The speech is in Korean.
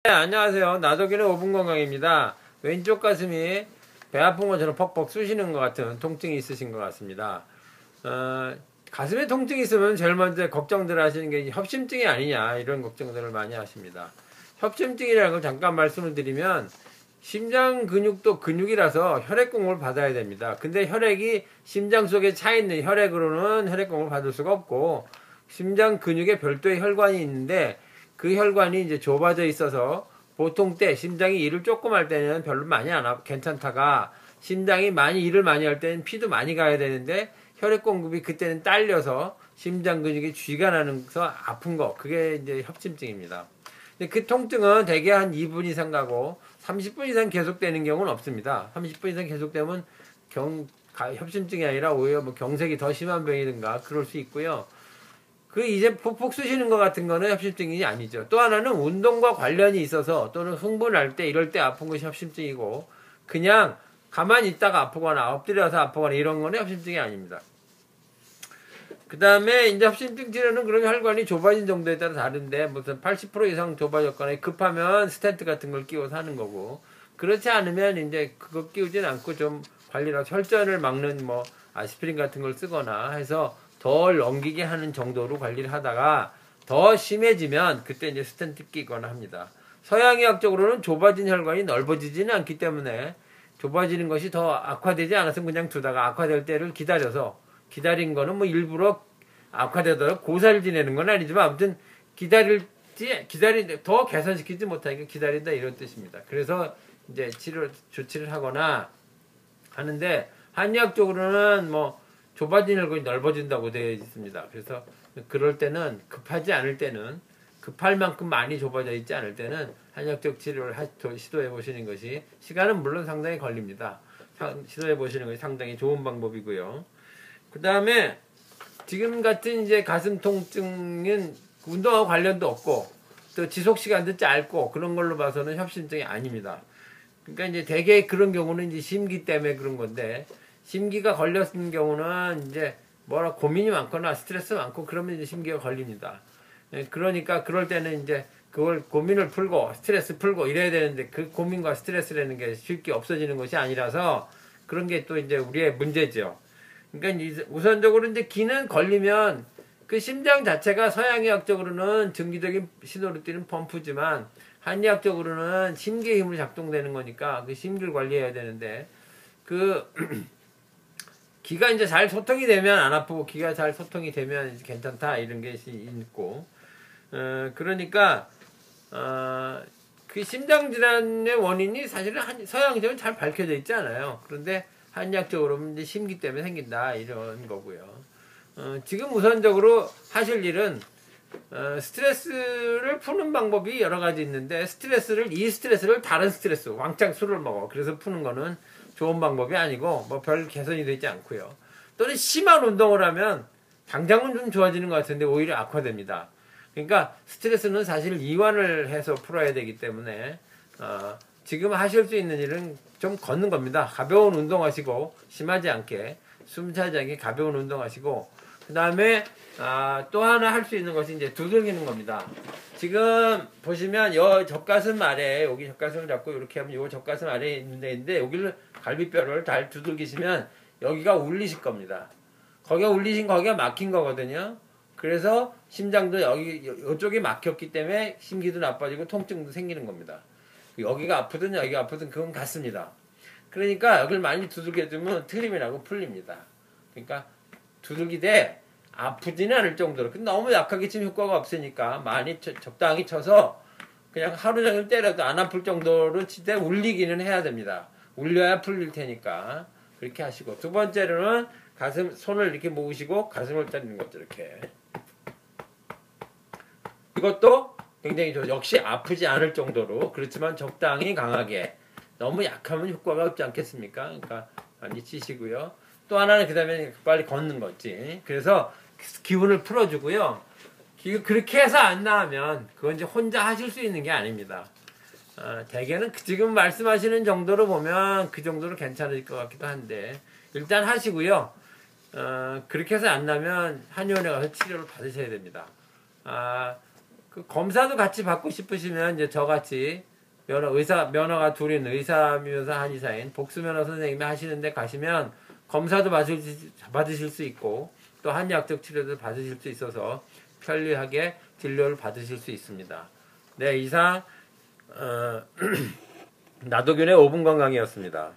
네, 안녕하세요. 나도기는 5분 건강입니다. 왼쪽 가슴이 배 아픈 것처럼 퍽퍽 쑤시는 것 같은 통증이 있으신 것 같습니다. 가슴에 통증이 있으면 제일 먼저 걱정들 하시는 게 협심증이 아니냐 이런 걱정들을 많이 하십니다. 협심증이라는 걸 잠깐 말씀을 드리면 심장 근육도 근육이라서 혈액공급을 받아야 됩니다. 근데 혈액이 심장 속에 차 있는 혈액으로는 혈액공급을 받을 수가 없고 심장 근육에 별도의 혈관이 있는데 그 혈관이 이제 좁아져 있어서 보통 때 심장이 일을 조금 할 때는 별로 많이 안 괜찮다가 심장이 일을 많이 할 때는 피도 많이 가야 되는데 혈액 공급이 그때는 딸려서 심장 근육이 쥐가 나면서 아픈 거, 그게 이제 협심증입니다. 근데 그 통증은 대개 한 2분 이상 가고 30분 이상 계속되는 경우는 없습니다. 30분 이상 계속되면 협심증이 아니라 오히려 뭐 경색이 더 심한 병이든가 그럴 수 있고요. 이제 푹푹 쑤시는 것 같은 거는 협심증이 아니죠. 또 하나는 운동과 관련이 있어서 또는 흥분할 때 이럴 때 아픈 것이 협심증이고 그냥 가만히 있다가 아프거나 엎드려서 아프거나 이런 거는 협심증이 아닙니다. 그 다음에 이제 협심증 치료는 그런 혈관이 좁아진 정도에 따라 다른데 무슨 80% 이상 좁아졌거나 급하면 스텐트 같은 걸 끼워서 하는 거고 그렇지 않으면 이제 그거 끼우진 않고 좀 관리를 혈전을 막는 뭐 아스피린 같은 걸 쓰거나 해서 덜 넘기게 하는 정도로 관리를 하다가 더 심해지면 그때 이제 스텐트 끼거나 합니다. 서양의학적으로는 좁아진 혈관이 넓어지지는 않기 때문에 좁아지는 것이 더 악화되지 않았으면 그냥 두다가 악화될 때를 기다린 거는 뭐 일부러 악화되도록 고사를 지내는 건 아니지만 아무튼 더 개선시키지 못하니까 기다린다 이런 뜻입니다. 그래서 이제 조치를 하거나 하는데 한의학적으로는 뭐 좁아진 혈관이 넓어진다고 되어 있습니다. 그래서 그럴 때는 급하지 않을 때는 급할 만큼 많이 좁아져 있지 않을 때는 한의학적 치료를 시도해 보시는 것이 시간은 물론 상당히 걸립니다. 시도해 보시는 것이 상당히 좋은 방법이고요. 그 다음에 지금 같은 이제 가슴 통증은 운동하고 관련도 없고 또 지속 시간도 짧고 그런 걸로 봐서는 협심증이 아닙니다. 그러니까 이제 대개 그런 경우는 이제 심기 때문에 그런 건데 심기가 걸렸는 경우는 이제 고민이 많거나 스트레스 많고 그러면 이제 심기가 걸립니다. 그러니까 그럴 때는 이제 그걸 고민을 풀고 스트레스 풀고 이래야 되는데 그 고민과 스트레스라는 게 쉽게 없어지는 것이 아니라서 그런 게 또 이제 우리의 문제죠. 그러니까 우선적으로 이제 기는 걸리면 그 심장 자체가 서양의학적으로는 증기적인 신호를 띠는 펌프지만 한의학적으로는 심기의 힘으로 작동되는 거니까 그 심기를 관리해야 되는데 기가 이제 잘 소통이 되면 안 아프고 기가 잘 소통이 되면 괜찮다 이런 게 있고 그러니까 그 심장질환의 원인이 사실은 서양적으로 잘 밝혀져 있지 않아요. 그런데 한의학적으로는 이제 심기 때문에 생긴다 이런 거고요. 지금 우선적으로 하실 일은 스트레스를 푸는 방법이 여러 가지 있는데 이 스트레스를 다른 스트레스 왕창 술을 먹어 그래서 푸는 거는 좋은 방법이 아니고 뭐 별 개선이 되지 않고요. 또는 심한 운동을 하면 당장은 좀 좋아지는 것 같은데 오히려 악화됩니다. 그러니까 스트레스는 사실 이완을 해서 풀어야 되기 때문에 지금 하실 수 있는 일은 좀 걷는 겁니다. 가벼운 운동하시고 심하지 않게 숨차지 않게 가벼운 운동하시고 그 다음에 또 하나 할 수 있는 것이 이제 두들기는 겁니다. 지금 보시면 젖가슴 아래 여기 젖가슴을 잡고 이렇게 하면 요 젖가슴 아래에 있는 데인데 여기를 갈비뼈를 잘 두들기시면 여기가 울리실 겁니다. 거기가 막힌 거거든요. 그래서 심장도 이쪽이 막혔기 때문에 심기도 나빠지고 통증도 생기는 겁니다. 여기가 아프든 여기가 아프든 그건 같습니다. 그러니까 여기를 많이 두들겨주면 트림이 나고 풀립니다. 그러니까 두들기되 아프지는 않을 정도로 너무 약하게 치면 효과가 없으니까 많이 적당히 쳐서 그냥 하루 종일 때려도 안 아플 정도로 칠 때 울리기는 해야 됩니다. 울려야 풀릴 테니까 그렇게 하시고 두 번째로는 손을 이렇게 모으시고 가슴을 때리는 것도 이렇게 이것도 굉장히 역시 아프지 않을 정도로 그렇지만 적당히 강하게 너무 약하면 효과가 없지 않겠습니까? 그러니까 많이 치시고요. 또 하나는 그 다음에 빨리 걷는 거지. 그래서 기운을 풀어주고요. 그렇게 해서 안 나으면 그건 이제 혼자 하실 수 있는 게 아닙니다. 대개는 지금 말씀하시는 정도로 보면 그 정도로 괜찮을 것 같기도 한데 일단 하시고요. 그렇게 해서 안 나면 한의원에 가서 치료를 받으셔야 됩니다. 그 검사도 같이 받고 싶으시면 이제 저같이 면허가 둘인 의사면서 한의사인 복수면허 선생님이 하시는데 가시면 검사도 받으실 수 있고 또 한의학적 치료도 받으실 수 있어서 편리하게 진료를 받으실 수 있습니다. 네, 이상 나도균의 5분 건강이었습니다.